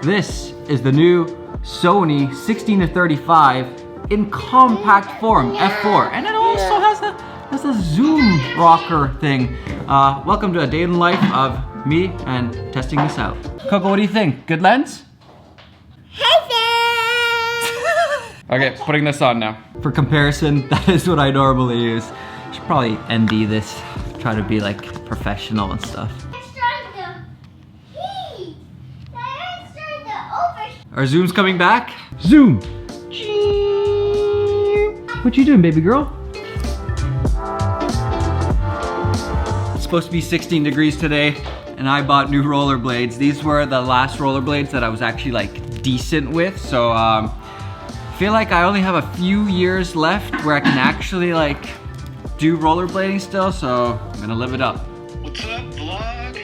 This is the new Sony 16-35 in compact form, f4, and it also has a zoom rocker thing. Welcome to a day in the life of me and testing this out. Coco, what do you think? Good lens? Okay, putting this on now. For comparison, that is what I normally use. Should probably ND this, try to be like professional and stuff. Our zoom's coming back. Zoom! What you doing, baby girl? It's supposed to be 16 degrees today, and I bought new rollerblades. These were the last rollerblades that I was actually like decent with, so I feel like I only have a few years left where I can actually like do rollerblading still, so I'm gonna live it up. What's up, vlog?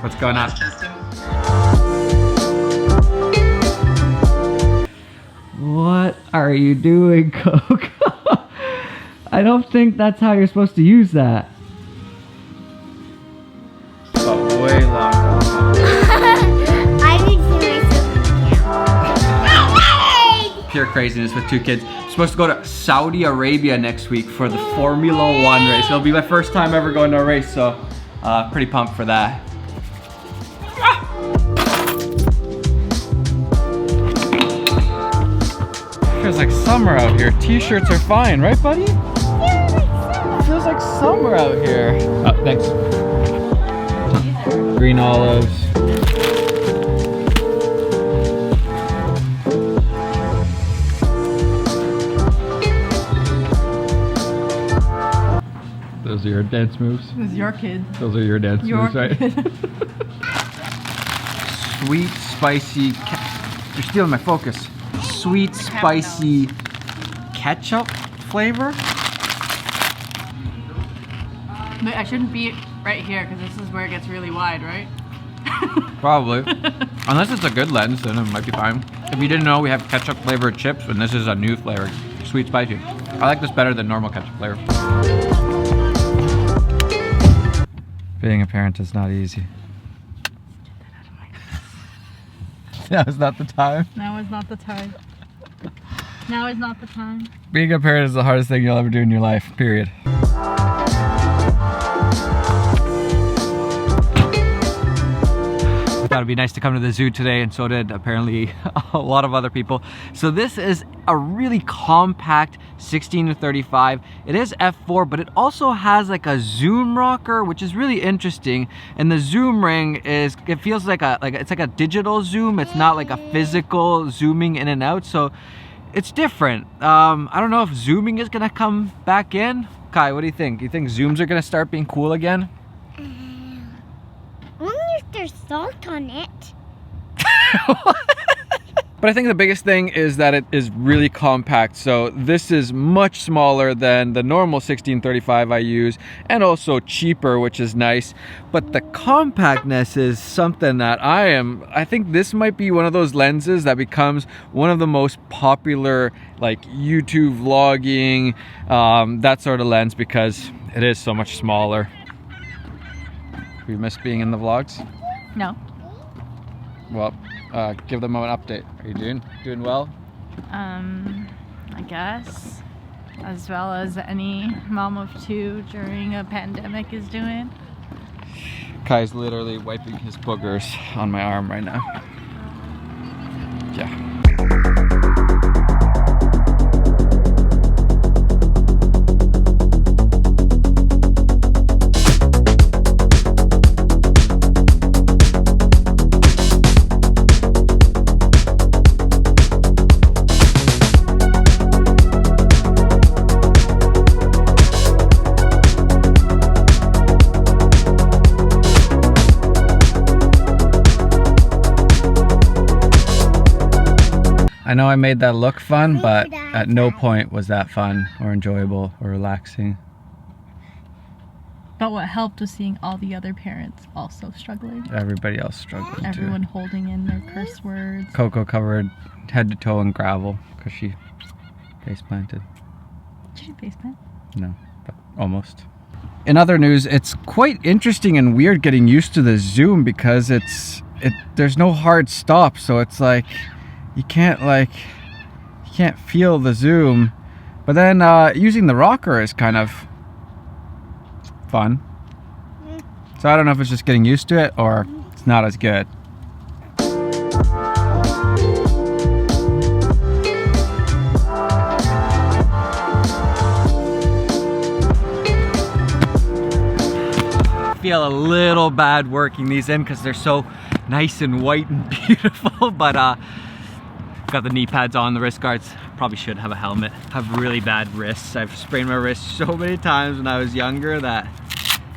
What's going on? What are you doing, Coco? I don't think that's how you're supposed to use that. But way longer. I need to see myself. Pure craziness with two kids. I'm supposed to go to Saudi Arabia next week for the Formula 1 race. It'll be my first time ever going to a race, so pretty pumped for that. Feels like summer out here. T-shirts are fine, right, buddy? It feels like summer out here. Oh, thanks. Green olives. Those are your dance moves? This is your kid. Those are your dance moves, right? Sweet, spicy, you're stealing my focus. Sweet, spicy ketchup flavor? But I shouldn't be right here because this is where it gets really wide, right? Probably. Unless it's a good lens, then it might be fine. If you didn't know, we have ketchup flavored chips, and this is a new flavor. Sweet, spicy. I like this better than normal ketchup flavor. Being a parent is not easy. Now is not the time. Now is not the time. Now is not the time. Being a parent is the hardest thing you'll ever do in your life, period. I thought it'd be nice to come to the zoo today, and so did apparently a lot of other people. So this is a really compact 16-35. It is f4, but it also has like a zoom rocker, which is really interesting. And the zoom ring is, it feels like it's like a digital zoom. It's not like a physical zooming in and out. So it's different. I don't know if zooming is gonna come back in. Kai, what do you think? You think zooms are gonna start being cool again? Only if there's salt on it. But I think the biggest thing is that it is really compact. So this is much smaller than the normal 16-35 I use, and also cheaper, which is nice. But the compactness is something that I think this might be one of those lenses that becomes one of the most popular like YouTube vlogging, that sort of lens, because it is so much smaller. We missed being in the vlogs? No. Well, give them an update. Are you doing well? I guess. As well as any mom of two during a pandemic is doing. Kai's literally wiping his boogers on my arm right now. Yeah. I know I made that look fun, but at no point was that fun or enjoyable or relaxing. But what helped was seeing all the other parents also struggling. Everybody else struggling Everyone too. holding in their curse words. Coco covered head to toe in gravel because she face planted. Did you face plant? No, but almost. In other news, it's quite interesting and weird getting used to the zoom because it's there's no hard stop, so it's like you can't feel the zoom. But then using the rocker is kind of fun. So I don't know if it's just getting used to it or it's not as good. I feel a little bad working these in because they're so nice and white and beautiful, but got the knee pads on, the wrist guards. Probably should have a helmet. I have really bad wrists. I've sprained my wrist so many times when I was younger that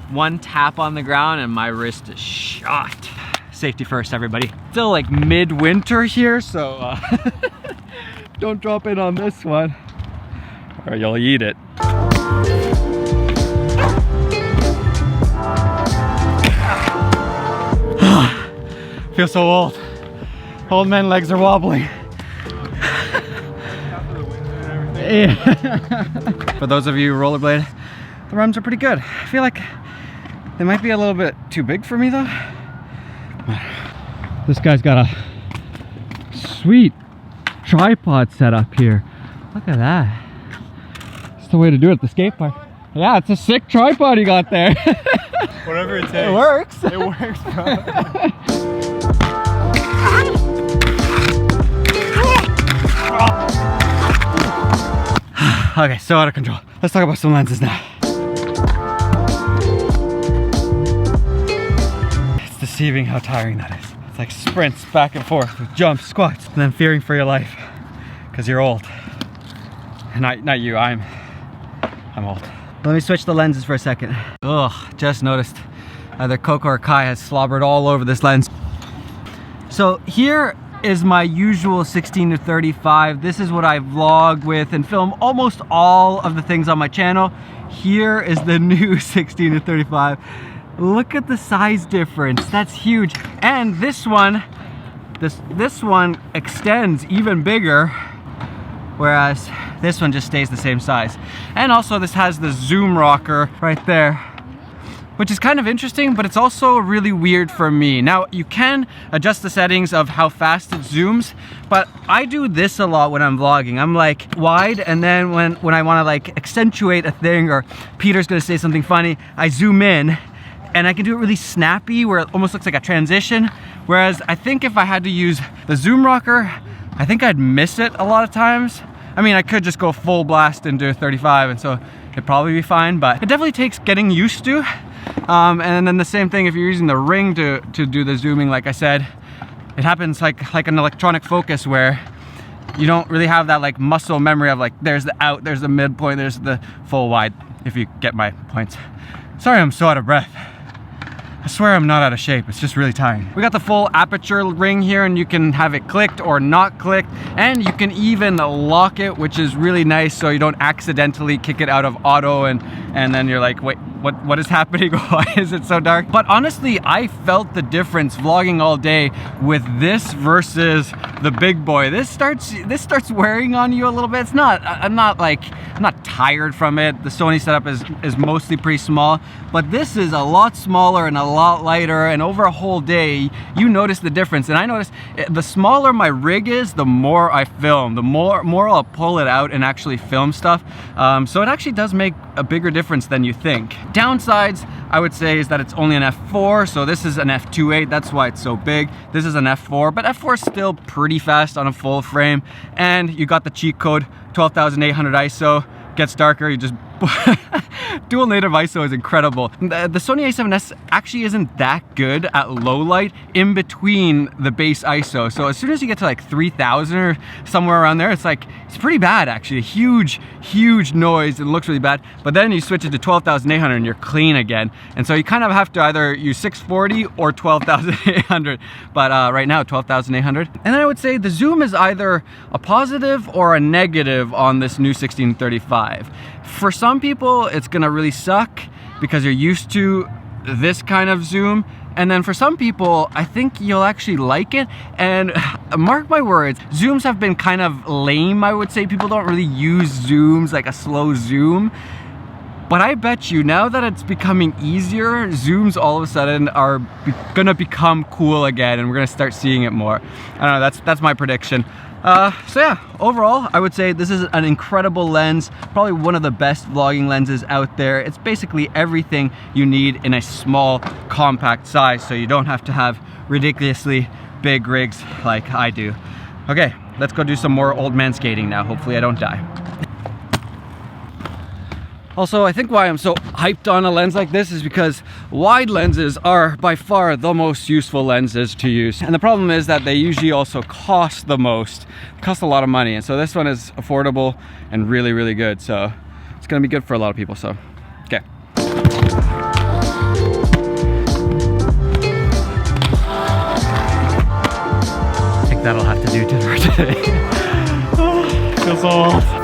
one tap on the ground and my wrist is shot. Safety first, everybody. Still like mid-winter here, so don't drop in on this one or you'll eat it. Feel so old. Old man legs are wobbling. For those of you who rollerblade, the rims are pretty good. I feel like they might be a little bit too big for me though. This guy's got a sweet tripod set up here. Look at that. It's the way to do it at the skate park. Yeah, it's a sick tripod you got there. Whatever it takes. It works. It works, bro. Okay, so out of control. Let's talk about some lenses now. It's deceiving how tiring that is. It's like sprints back and forth with jumps, squats, and then fearing for your life because you're old. Not you, I'm old. Let me switch the lenses for a second. Ugh, just noticed either Coco or Kai has slobbered all over this lens. So here is my usual 16-35. This is what I vlog with and film almost all of the things on my channel. Here is the new 16-35. Look at the size difference. That's huge. And this one extends even bigger, whereas this one just stays the same size. And also this has the zoom rocker right there, which is kind of interesting, but it's also really weird for me. Now, you can adjust the settings of how fast it zooms, but I do this a lot when I'm vlogging. I'm like wide, and then when I wanna like accentuate a thing or Peter's gonna say something funny, I zoom in, and I can do it really snappy where it almost looks like a transition. Whereas I think if I had to use the zoom rocker, I think I'd miss it a lot of times. I mean, I could just go full blast into 35, and so it'd probably be fine, but it definitely takes getting used to. And then the same thing if you're using the ring to do the zooming. Like I said, it happens like an electronic focus where you don't really have that like muscle memory of like there's the out, there's the midpoint, there's the full wide, if you get my points. Sorry I'm so out of breath. I swear I'm not out of shape, it's just really tiring. We got the full aperture ring here, and you can have it clicked or not clicked, and you can even lock it, which is really nice, so you don't accidentally kick it out of auto and then you're like, wait, what is happening? Why is it so dark? But honestly, I felt the difference vlogging all day with this versus the big boy. This starts wearing on you a little bit. It's not, I'm not tired from it. The Sony setup is mostly pretty small, but this is a lot smaller and a lot lighter, and over a whole day you notice the difference. And I notice the smaller my rig is, the more I film, the more I'll pull it out and actually film stuff. So it actually does make a bigger difference than you think. Downsides, I would say, is that it's only an f4, so this is an f2.8, that's why it's so big. This is an f4, but f4 is still pretty fast on a full frame, and you got the cheat code, 12,800 ISO. Gets darker, you just dual native ISO is incredible. The Sony a7S actually isn't that good at low light in between the base ISO. So as soon as you get to like 3,000 or somewhere around there, it's pretty bad actually. Huge noise and looks really bad. But then you switch it to 12,800 and you're clean again. And so you kind of have to either use 640 or 12,800. But right now 12,800. And then I would say the zoom is either a positive or a negative on this new 16-35. For some people, it's gonna really suck because you're used to this kind of zoom. And then for some people, I think you'll actually like it. And mark my words, zooms have been kind of lame, I would say. People don't really use zooms, like a slow zoom. But I bet you now that it's becoming easier, zooms all of a sudden are gonna become cool again, and we're gonna start seeing it more. I don't know, that's my prediction. So yeah, overall, I would say this is an incredible lens, probably one of the best vlogging lenses out there. It's basically everything you need in a small, compact size, so you don't have to have ridiculously big rigs like I do. Okay, let's go do some more old man skating now. Hopefully I don't die. Also, I think why I'm so hyped on a lens like this is because wide lenses are by far the most useful lenses to use. And the problem is that they usually also cost the most. They cost a lot of money. And so this one is affordable and really, really good. So it's gonna be good for a lot of people, so, okay. I think that'll have to do for today. Feels old.